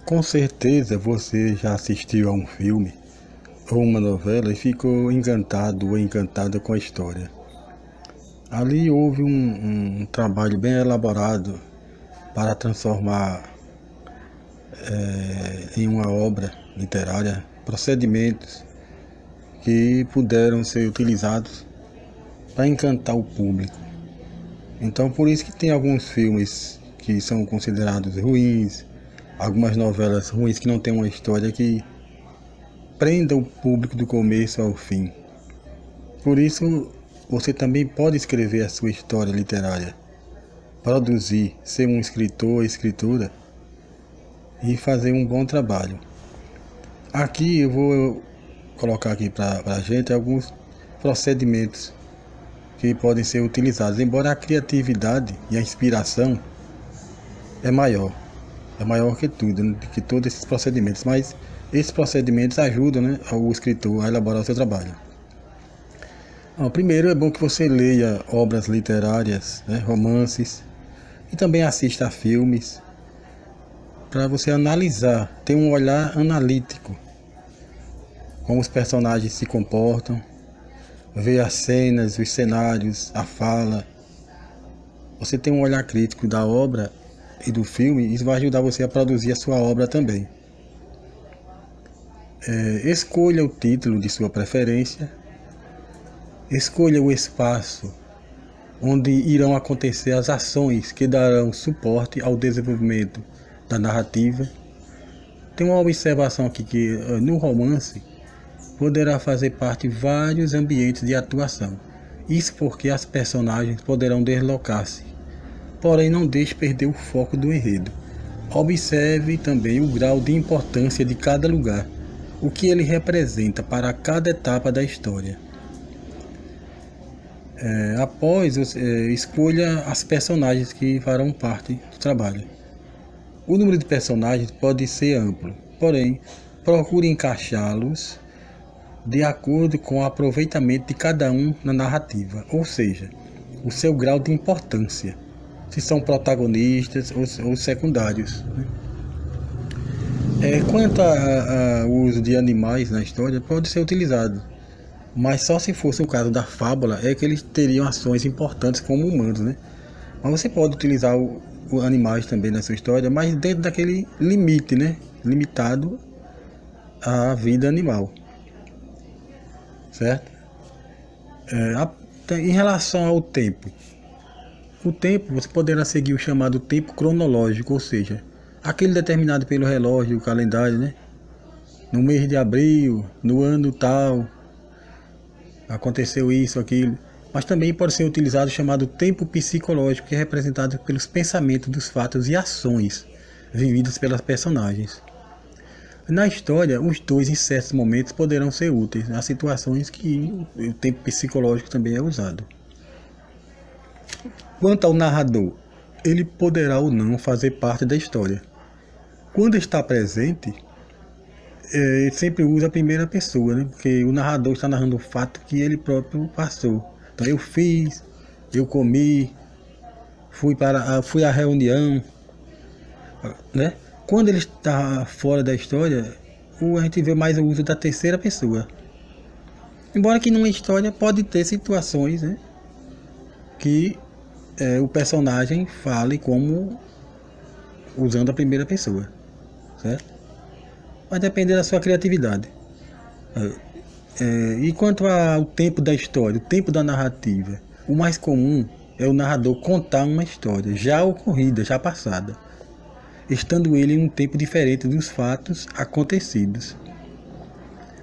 Com certeza você já assistiu a um filme ou uma novela e ficou encantado ou encantada com a história. Ali houve um trabalho bem elaborado para transformar em uma obra literária procedimentos que puderam ser utilizados para encantar o público. Então, por isso que tem alguns filmes que são considerados ruins, algumas novelas ruins que não têm uma história que prenda o público do começo ao fim. Por isso, você também pode escrever a sua história literária, produzir, ser um escritor ou escritora e fazer um bom trabalho. Aqui eu vou colocar aqui para a gente alguns procedimentos que podem ser utilizados, embora a criatividade e a inspiração é maior que tudo, né, que todos esses procedimentos, mas esses procedimentos ajudam, né, o escritor a elaborar o seu trabalho. Primeiro é bom que você leia obras literárias, né, romances, e também assista a filmes, para você analisar, ter um olhar analítico, como os personagens se comportam, ver as cenas, os cenários, a fala. Você tem um olhar crítico da obra e do filme, isso vai ajudar você a produzir a sua obra também. Escolha o título de sua preferência, escolha o espaço onde irão acontecer as ações que darão suporte ao desenvolvimento da narrativa. Tem uma observação aqui que no romance poderá fazer parte de vários ambientes de atuação. Isso porque as personagens poderão deslocar-se. Porém, não deixe perder o foco do enredo. Observe também o grau de importância de cada lugar, o que ele representa para cada etapa da história. Após, escolha as personagens que farão parte do trabalho. O número de personagens pode ser amplo, porém, procure encaixá-los de acordo com o aproveitamento de cada um na narrativa, ou seja, o seu grau de importância, se são protagonistas ou secundários. Quanto ao uso de animais na história, pode ser utilizado, mas só se fosse o caso da fábula é que eles teriam ações importantes como humanos, né? Mas você pode utilizar os animais também na sua história, mas dentro daquele limite, né? Limitado à vida animal. Certo? Em relação ao tempo, o tempo você poderá seguir o chamado tempo cronológico, ou seja, aquele determinado pelo relógio, o calendário, né? No mês de abril, no ano tal, aconteceu isso, aquilo. Mas também pode ser utilizado o chamado tempo psicológico, que é representado pelos pensamentos dos fatos e ações vividas pelas personagens. Na história, os dois em certos momentos poderão ser úteis. Há situações que o tempo psicológico também é usado. Quanto ao narrador, ele poderá ou não fazer parte da história. Quando está presente, ele sempre usa a primeira pessoa, né? Porque o narrador está narrando o fato que ele próprio passou. Então, eu fiz, eu comi, fui à reunião, né? Quando ele está fora da história, a gente vê mais o uso da terceira pessoa. Embora que numa história pode ter situações, né, que o personagem fale como usando a primeira pessoa, certo? Vai depender da sua criatividade. E quanto ao tempo da história, o tempo da narrativa, o mais comum é o narrador contar uma história já ocorrida, já passada, estando ele em um tempo diferente dos fatos acontecidos.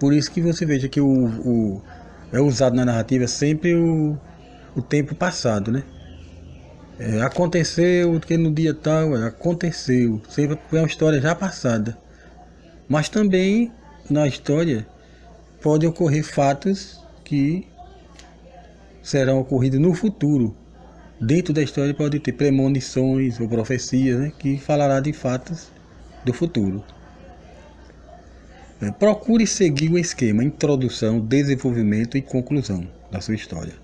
Por isso que você veja que é usado na narrativa sempre o tempo passado, né? Aconteceu que no dia tal, aconteceu, sempre é uma história já passada. Mas também na história pode ocorrer fatos que serão ocorridos no futuro. Dentro da história pode ter premonições ou profecias, né, que falará de fatos do futuro. Procure seguir o esquema introdução, desenvolvimento e conclusão da sua história.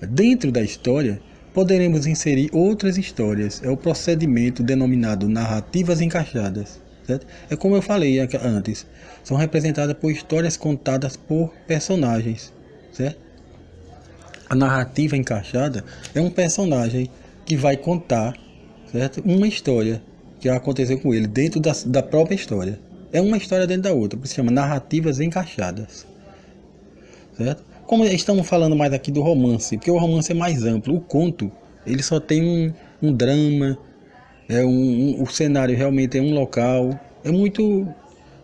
Dentro da história, poderemos inserir outras histórias. É o procedimento denominado narrativas encaixadas. Certo? É como eu falei antes, são representadas por histórias contadas por personagens. Certo? A narrativa encaixada é um personagem que vai contar, certo? Uma história que aconteceu com ele dentro da própria história. É uma história dentro da outra, por isso se chama narrativas encaixadas. Certo? Como estamos falando mais aqui do romance, porque o romance é mais amplo. O conto, ele só tem um drama, o cenário realmente é um local. É muito.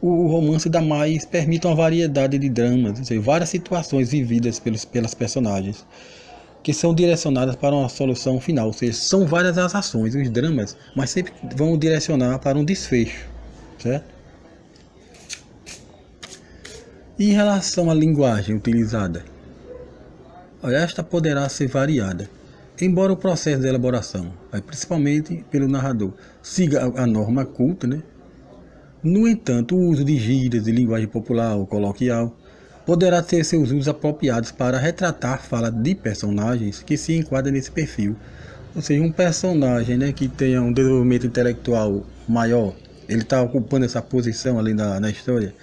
O romance dá mais, permite uma variedade de dramas, ou seja, várias situações vividas pelas personagens, que são direcionadas para uma solução final. Ou seja, são várias as ações, os dramas, mas sempre vão direcionar para um desfecho. Certo? E em relação à linguagem utilizada, esta poderá ser variada, embora o processo de elaboração, principalmente pelo narrador, siga a norma culta, né? No entanto, o uso de gírias de linguagem popular ou coloquial poderá ter seus usos apropriados para retratar a fala de personagens que se enquadram nesse perfil. Ou seja, um personagem, né, que tenha um desenvolvimento intelectual maior, ele está ocupando essa posição ali na história,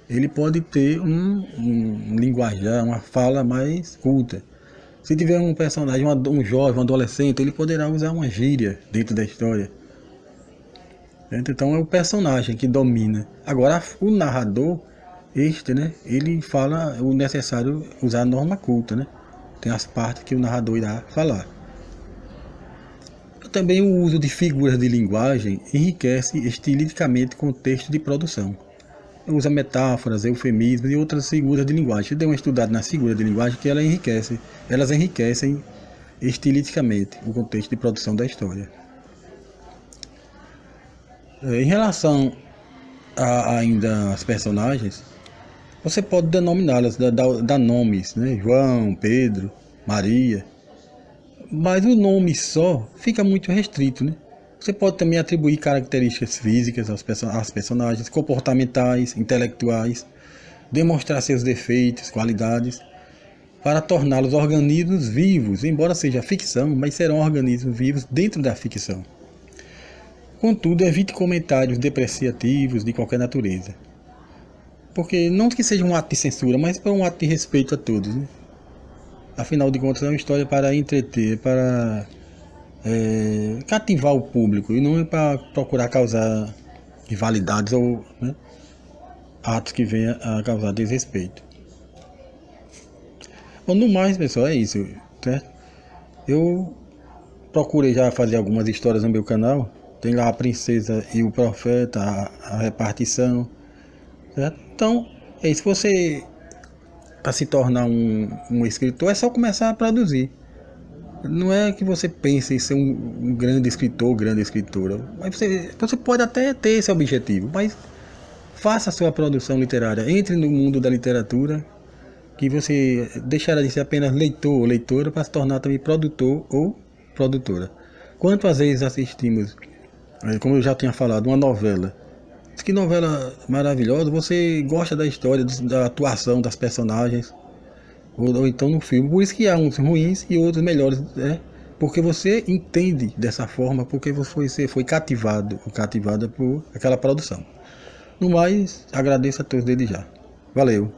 ele pode ter um linguajar, uma fala mais culta. Se tiver um personagem, um jovem, um adolescente, ele poderá usar uma gíria dentro da história. Então é o personagem que domina. Agora o narrador, né, ele fala o necessário usar a norma culta, né? Tem as partes que o narrador irá falar. Também o uso de figuras de linguagem enriquece estilisticamente o contexto de produção. Usa metáforas, eufemismos e outras figuras de linguagem. Você deu uma estudada nas figuras de linguagem que elas enriquecem estilisticamente o contexto de produção da história. Em relação ainda às personagens, você pode denominá-las, dar nomes, né? João, Pedro, Maria, mas o nome só fica muito restrito, né? Você pode também atribuir características físicas às personagens, comportamentais, intelectuais, demonstrar seus defeitos, qualidades, para torná-los organismos vivos, embora seja ficção, mas serão organismos vivos dentro da ficção. Contudo, evite comentários depreciativos de qualquer natureza. Porque não que seja um ato de censura, mas para um ato de respeito a todos, né? Afinal de contas, é uma história para entreter, para cativar o público, e não é para procurar causar rivalidades ou, né, atos que venham a causar desrespeito. Bom, no mais, pessoal, é isso, certo? Eu procurei já fazer algumas histórias no meu canal. Tem lá a princesa e o profeta, a repartição, certo? Então, se você para se tornar um escritor, é só começar a produzir. Não é que você pense em ser um grande escritor, grande escritora. Mas você pode até ter esse objetivo, mas faça a sua produção literária. Entre no mundo da literatura, que você deixará de ser apenas leitor ou leitora para se tornar também produtor ou produtora. Quantas vezes assistimos, como eu já tinha falado, uma novela. Que novela maravilhosa, você gosta da história, da atuação das personagens, ou então no filme. Por isso que há uns ruins e outros melhores, né? Porque você entende dessa forma, porque você foi cativado ou cativada por aquela produção. No mais, agradeço a todos desde já. Valeu!